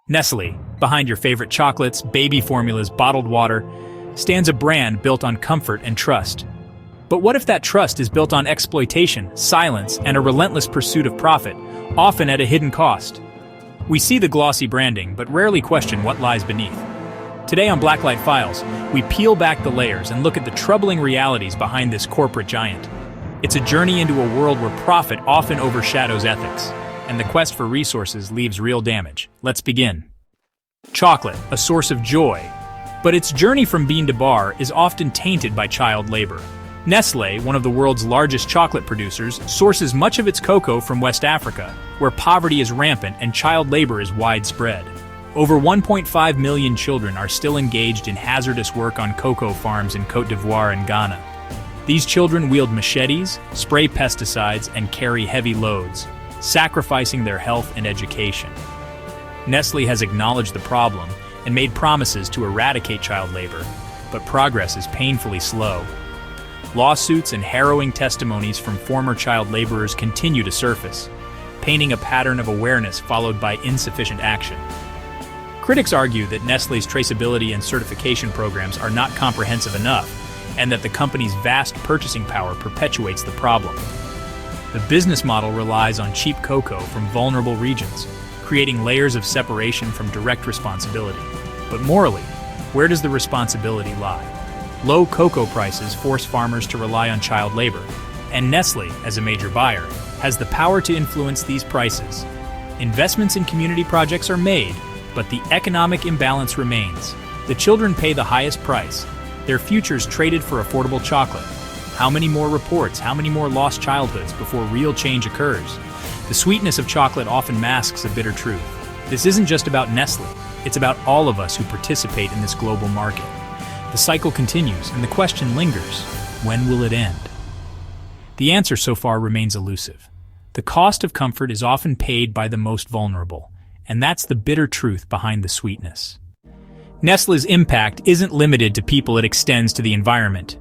Nestlé, behind your favorite chocolates, baby formulas, bottled water, stands a brand built on comfort and trust. But what if that trust is built on exploitation, silence, and a relentless pursuit of profit, often at a hidden cost? We see the glossy branding, but rarely question what lies beneath. Today on Blacklite Files, we peel back the layers and look at the troubling realities behind this corporate giant. It's a journey into a world where profit often overshadows ethics, and the quest for resources leaves real damage. Let's begin. Chocolate, a source of joy, but its journey from bean to bar is often tainted by child labor. Nestlé, one of the world's largest chocolate producers, sources much of its cocoa from West Africa, where poverty is rampant and child labor is widespread. Over 1.5 million children are still engaged in hazardous work on cocoa farms in Côte d'Ivoire and Ghana. These children wield machetes, spray pesticides, and carry heavy loads, sacrificing their health and education. Nestlé has acknowledged the problem and made promises to eradicate child labor, but progress is painfully slow. Lawsuits and harrowing testimonies from former child laborers continue to surface, painting a pattern of awareness followed by insufficient action. Critics argue that Nestlé's traceability and certification programs are not comprehensive enough, and that the company's vast purchasing power perpetuates the problem. The business model relies on cheap cocoa from vulnerable regions, creating layers of separation from direct responsibility. But morally, where does the responsibility lie? Low cocoa prices force farmers to rely on child labor, and Nestlé, as a major buyer, has the power to influence these prices. Investments in community projects are made, but the economic imbalance remains. The children pay the highest price, their futures traded for affordable chocolate. How many more reports, how many more lost childhoods before real change occurs? The sweetness of chocolate often masks a bitter truth. This isn't just about Nestlé, it's about all of us who participate in this global market. The cycle continues, and the question lingers: when will it end? The answer so far remains elusive. The cost of comfort is often paid by the most vulnerable, and that's the bitter truth behind the sweetness. Nestlé's impact isn't limited to people, it extends to the environment.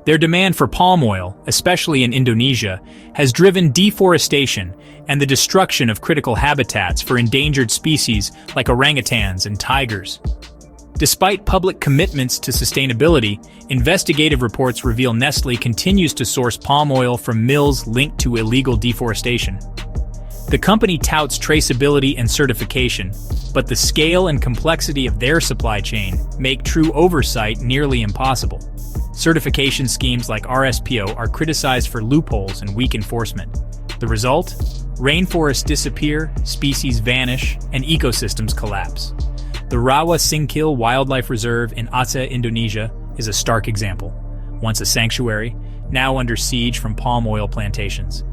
Their demand for palm oil, especially in Indonesia, has driven deforestation and the destruction of critical habitats for endangered species like orangutans and tigers. Despite public commitments to sustainability, investigative reports reveal Nestlé continues to source palm oil from mills linked to illegal deforestation. The company touts traceability and certification, but the scale and complexity of their supply chain make true oversight nearly impossible. Certification schemes like RSPO are criticized for loopholes and weak enforcement. The result? Rainforests disappear, species vanish, and ecosystems collapse. The Rawa Singkil Wildlife Reserve in Aceh, Indonesia, is a stark example. Once a sanctuary, now under siege from palm oil plantations.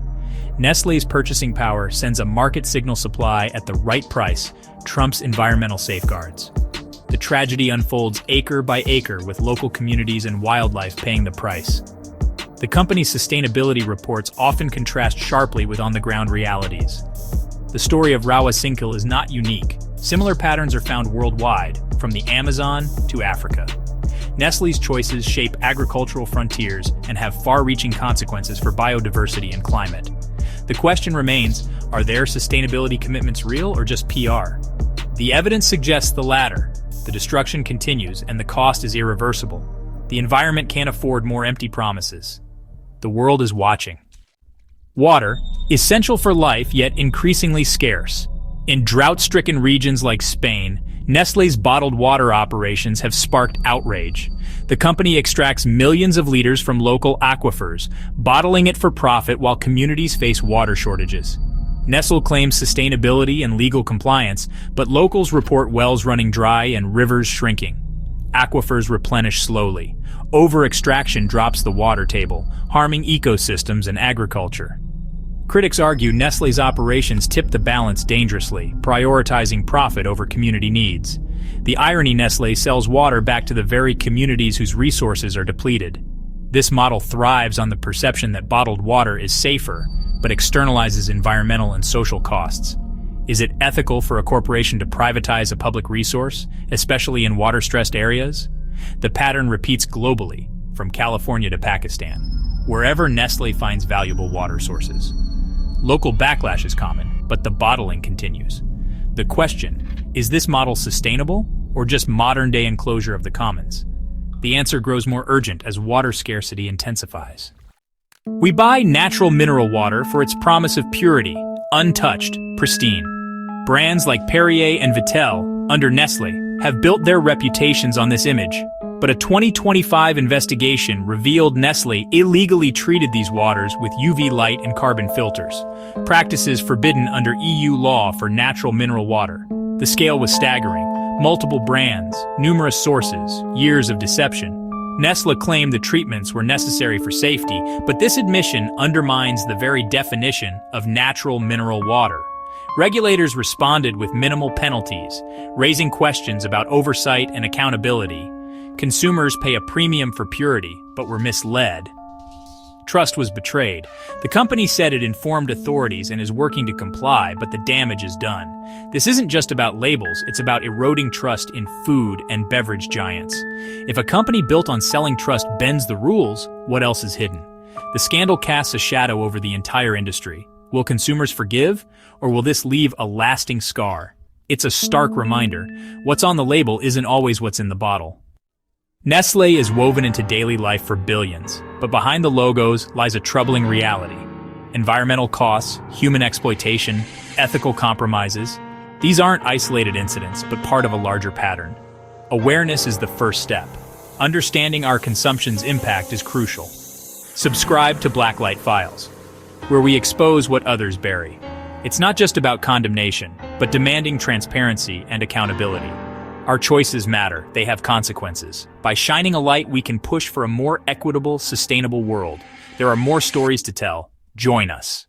Nestlé's purchasing power sends a market signal supply at the right price, trumps environmental safeguards. The tragedy unfolds acre by acre, with local communities and wildlife paying the price. The company's sustainability reports often contrast sharply with on-the-ground realities. The story of Rawa Singkil is not unique. Similar patterns are found worldwide, from the Amazon to Africa. Nestlé's choices shape agricultural frontiers and have far-reaching consequences for biodiversity and climate. The question remains, are their sustainability commitments real or just PR? The evidence suggests the latter. The destruction continues, and the cost is irreversible. The environment can't afford more empty promises. The world is watching. Water, essential for life yet increasingly scarce. In drought-stricken regions like Spain, Nestlé's bottled water operations have sparked outrage. The company extracts millions of liters from local aquifers, bottling it for profit while communities face water shortages. Nestlé claims sustainability and legal compliance, but locals report wells running dry and rivers shrinking. Aquifers replenish slowly. Over-extraction drops the water table, harming ecosystems and agriculture. Critics argue Nestlé's operations tip the balance dangerously, prioritizing profit over community needs. The irony: Nestlé sells water back to the very communities whose resources are depleted. This model thrives on the perception that bottled water is safer, but externalizes environmental and social costs. Is it ethical for a corporation to privatize a public resource, especially in water-stressed areas? The pattern repeats globally, from California to Pakistan, wherever Nestlé finds valuable water sources. Local backlash is common, but the bottling continues. The question: Is this model sustainable, or just modern-day enclosure of the commons? The answer grows more urgent as water scarcity intensifies. We buy natural mineral water for its promise of purity, untouched, pristine. Brands like Perrier and Vittel, under Nestlé, have built their reputations on this image. But a 2025 investigation revealed Nestlé illegally treated these waters with UV light and carbon filters, practices forbidden under EU law for natural mineral water. The scale was staggering. Multiple brands, numerous sources, years of deception. Nestlé claimed the treatments were necessary for safety, but this admission undermines the very definition of natural mineral water. Regulators responded with minimal penalties, raising questions about oversight and accountability. Consumers pay a premium for purity, but were misled. Trust was betrayed. The company said it informed authorities and is working to comply, but the damage is done. This isn't just about labels, it's about eroding trust in food and beverage giants. If a company built on selling trust bends the rules, what else is hidden? The scandal casts a shadow over the entire industry. Will consumers forgive, or will this leave a lasting scar? It's a stark reminder. What's on the label isn't always what's in the bottle. Nestlé is woven into daily life for billions, but behind the logos lies a troubling reality. Environmental costs, human exploitation, ethical compromises. These aren't isolated incidents, but part of a larger pattern. Awareness is the first step. Understanding our consumption's impact is crucial. Subscribe to Blacklite Files, where we expose what others bury. It's not just about condemnation, but demanding transparency and accountability. Our choices matter, they have consequences. By shining a light, we can push for a more equitable, sustainable world. There are more stories to tell. Join us.